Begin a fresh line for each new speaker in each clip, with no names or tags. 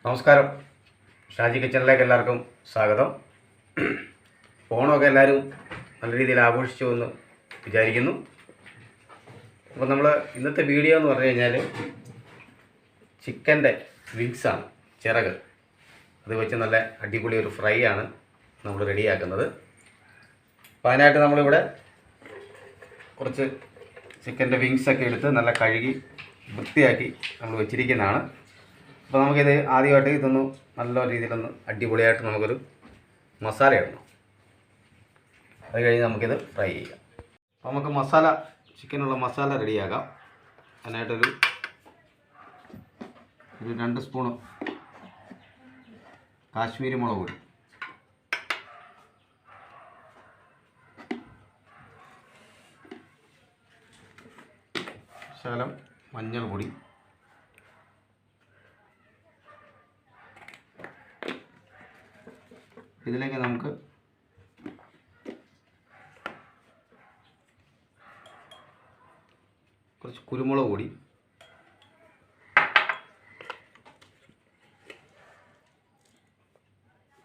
നമസ്കാരം. ഷാജി കിച്ചണിലേക്ക് എല്ലാവർക്കും സ്വാഗതം. ഓണമൊക്കെ എല്ലാവരും നല്ല രീതിയിൽ ആഘോഷിച്ചു എന്ന് വിചാരിക്കുന്നു. അപ്പോൾ നമ്മൾ ഇന്നത്തെ വീഡിയോ എന്ന് പറഞ്ഞു കഴിഞ്ഞാൽ ചിക്കൻ്റെ വിങ്സാണ്, ചിറക്. അത് വെച്ച് നല്ല അടിപൊളി ഒരു ഫ്രൈ ആണ് നമ്മൾ റെഡിയാക്കുന്നത്. അപ്പോൾ അതിനായിട്ട് നമ്മളിവിടെ കുറച്ച് ചിക്കൻ്റെ വിങ്സൊക്കെ എടുത്ത് നല്ല കഴുകി വൃത്തിയാക്കി നമ്മൾ വെച്ചിരിക്കുന്നതാണ്. അപ്പോൾ നമുക്കിത് ആദ്യമായിട്ട് ഇതൊന്ന് നല്ല രീതിയിലൊന്ന് അടിപൊളിയായിട്ട് നമുക്കൊരു മസാല ഇടണം. അത് കഴിഞ്ഞ് നമുക്കിത് ഫ്രൈ ചെയ്യാം. അപ്പോൾ നമുക്ക് മസാല, ചിക്കനുള്ള മസാല റെഡിയാക്കാം. അതിനായിട്ടൊരു 2 സ്പൂണ് കാശ്മീരി മുളക് പൊടി, ശകലം മഞ്ഞൾ പൊടി, ഇതിലേക്ക് നമുക്ക് കുറച്ച് കുരുമുളക് പൊടി,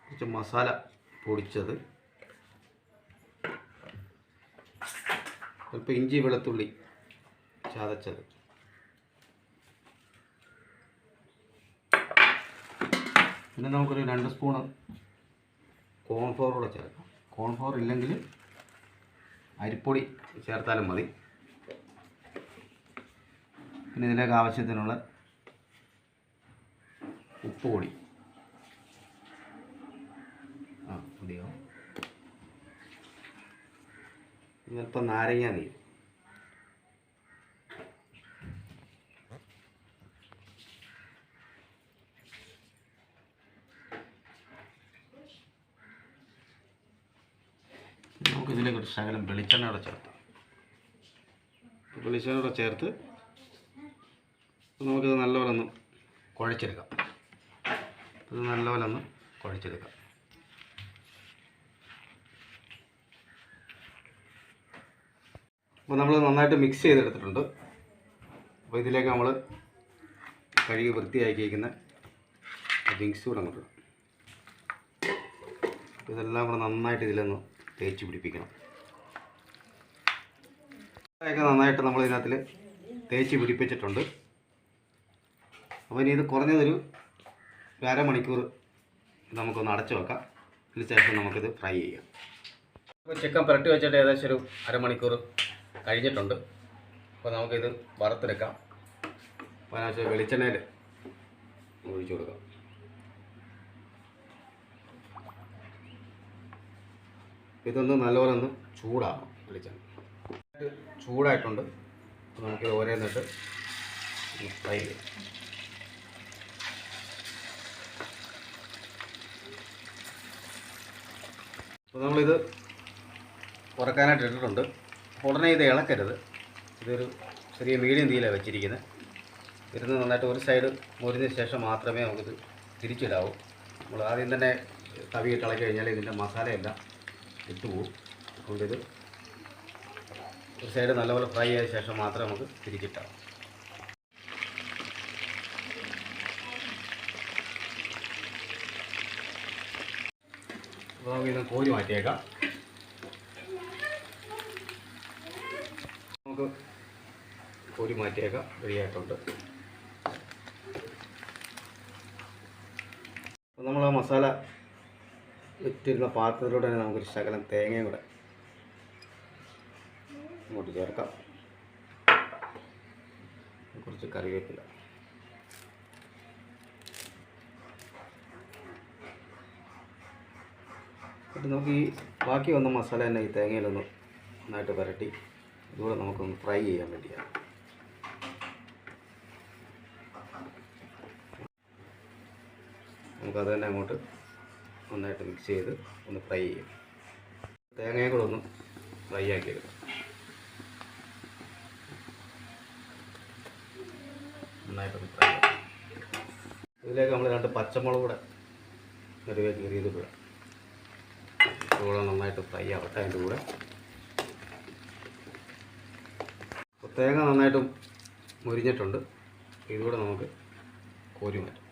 കുറച്ച് മസാല പൊടിച്ചത്, അല്പം ഇഞ്ചി വെളുത്തുള്ളി ചതച്ചത്, പിന്നെ നമുക്കൊരു 2 സ്പൂണ് കോൺഫ്ലവർ കൂടെ ചേർക്കാം. കോൺഫ്ലവർ ഇല്ലെങ്കിൽ അരിപ്പൊടി ചേർത്താലും മതി. പിന്നെ ഇതിലേക്ക് ആവശ്യത്തിനുള്ള ഉപ്പ് പൊടി, മതിയോ, അല്പം നാരങ്ങ നീര്, നമുക്കിതിലേക്ക് ഒരു ശകലം വെളിച്ചെണ്ണയോടെ ചേർത്ത് നമുക്കിത് നല്ലപോലെ ഒന്ന് കുഴച്ചെടുക്കാം. ഇത് നല്ലപോലെ ഒന്ന് കുഴച്ചെടുക്കാം. അപ്പോൾ നമ്മൾ നന്നായിട്ട് മിക്സ് ചെയ്തെടുത്തിട്ടുണ്ട്. അപ്പോൾ ഇതിലേക്ക് നമ്മൾ കഴുകി വൃത്തിയാക്കിയിരിക്കുന്ന വിങ്സ് കൂടെ അങ്ങോട്ട് ഇടാം. ഇതെല്ലാം കൂടെ നന്നായിട്ട് ഇതിലൊന്ന് തേച്ച് പിടിപ്പിക്കണം. ഒക്കെ നന്നായിട്ട് നമ്മൾ ഇതിനകത്തിൽ തേച്ച് പിടിപ്പിച്ചിട്ടുണ്ട്. അപ്പോൾ ഇനി ഇത് കുറഞ്ഞതൊരു 1/2 മണിക്കൂർ നമുക്കൊന്ന് അടച്ചു വെക്കാം. അതിന് ശേഷം നമുക്കിത് ഫ്രൈ ചെയ്യാം. അപ്പോൾ ചിക്കൻ പുരട്ടി വെച്ചിട്ട് ഏകദേശം ഒരു 1/2 മണിക്കൂർ കഴിഞ്ഞിട്ടുണ്ട്. അപ്പോൾ നമുക്കിത് വറുത്തെടുക്കാം. അപ്പോൾ അതിനകത്ത് വെളിച്ചെണ്ണയിൽ ഒഴിച്ചു കൊടുക്കാം. ഇതൊന്ന് നല്ലപോലെ ഒന്ന് ചൂടാകണം. വെളിച്ചെണ്ണ ചൂടായിട്ടുണ്ട്. അപ്പോൾ നമുക്കിത് ഓരോന്നിട്ട് ഫ്രൈ ചെയ്യാം. അപ്പോൾ നമ്മളിത് ഉറക്കാനായിട്ട് ഇട്ടിട്ടുണ്ട്. ഉടനെ ഇത് ഇളക്കരുത്. ഇതൊരു ചെറിയ മീഡിയം തീയിലാണ് വെച്ചിരിക്കുന്നത്. ഇരുന്ന് നന്നായിട്ട് ഒരു സൈഡ് മുരിഞ്ഞ ശേഷം മാത്രമേ നമുക്കിത് തിരിച്ചിടാവൂ. നമ്മൾ ആദ്യം തന്നെ തവിയിട്ട് ഇളക്കി കഴിഞ്ഞാൽ ഇതിൻ്റെ മസാലയെല്ലാം ഇട്ടുപോകും. അതുകൊണ്ട് ഇത് ഒരു സൈഡ് നല്ലപോലെ ഫ്രൈ ആയ ശേഷം മാത്രമേ നമുക്ക് തിരിച്ചിട്ടാം. അപ്പോൾ നമുക്കിത് കോരി മാറ്റിയേക്കാം. നമുക്ക് കോരി മാറ്റിയേക്കാം. റെഡിയായിട്ടുണ്ട്. അപ്പോൾ നമ്മൾ ആ മസാല ഇട്ടിരുന്ന പാത്രത്തിലൂടെ തന്നെ നമുക്കൊരു ശകലം തേങ്ങയും കൂടെ ഇങ്ങോട്ട് ചേർക്കാം. കുറച്ച് കറിവേപ്പില, എന്നിട്ട് നമുക്ക് ഈ ബാക്കി വന്ന മസാല തന്നെ ഈ തേങ്ങയിലൊന്ന് നന്നായിട്ട് പുരട്ടി ഇതുകൂടെ നമുക്കൊന്ന് ഫ്രൈ ചെയ്യാൻ വേണ്ടിയാണ്. നമുക്കത് തന്നെ അങ്ങോട്ട് നന്നായിട്ട് മിക്സ് ചെയ്ത് ഒന്ന് ഫ്രൈ ചെയ്യും. തേങ്ങയും കൂടെ ഒന്ന് ഫ്രൈ ആക്കി എടുക്കാം. നന്നായിട്ടൊന്ന് ഫ്രൈ ആക്കാം. ഇതിലേക്ക് നമ്മൾ 2 പച്ചമുളക് കൂടെ നെടുവേക്ക് കീറിയത് കൂടെ നന്നായിട്ട് ഫ്രൈ ആവട്ടെ. അതിൻ്റെ കൂടെ തേങ്ങ നന്നായിട്ടും മുരിഞ്ഞിട്ടുണ്ട്. ഇതുകൂടെ നമുക്ക് കോരി മാറ്റാം.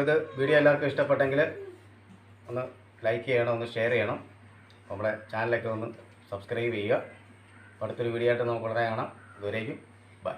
ഇത് വീഡിയോ എല്ലാവർക്കും ഇഷ്ടപ്പെട്ടെങ്കിൽ ഒന്ന് ലൈക്ക് ചെയ്യണം, ഒന്ന് ഷെയർ ചെയ്യണം. നമ്മുടെ ചാനലൊക്കെ ഒന്ന് സബ്സ്ക്രൈബ് ചെയ്യുക. അടുത്തൊരു വീഡിയോ ആയിട്ട് നമുക്ക് ഉടനെ കാണാം. ഇതുവരേക്കും ബൈ.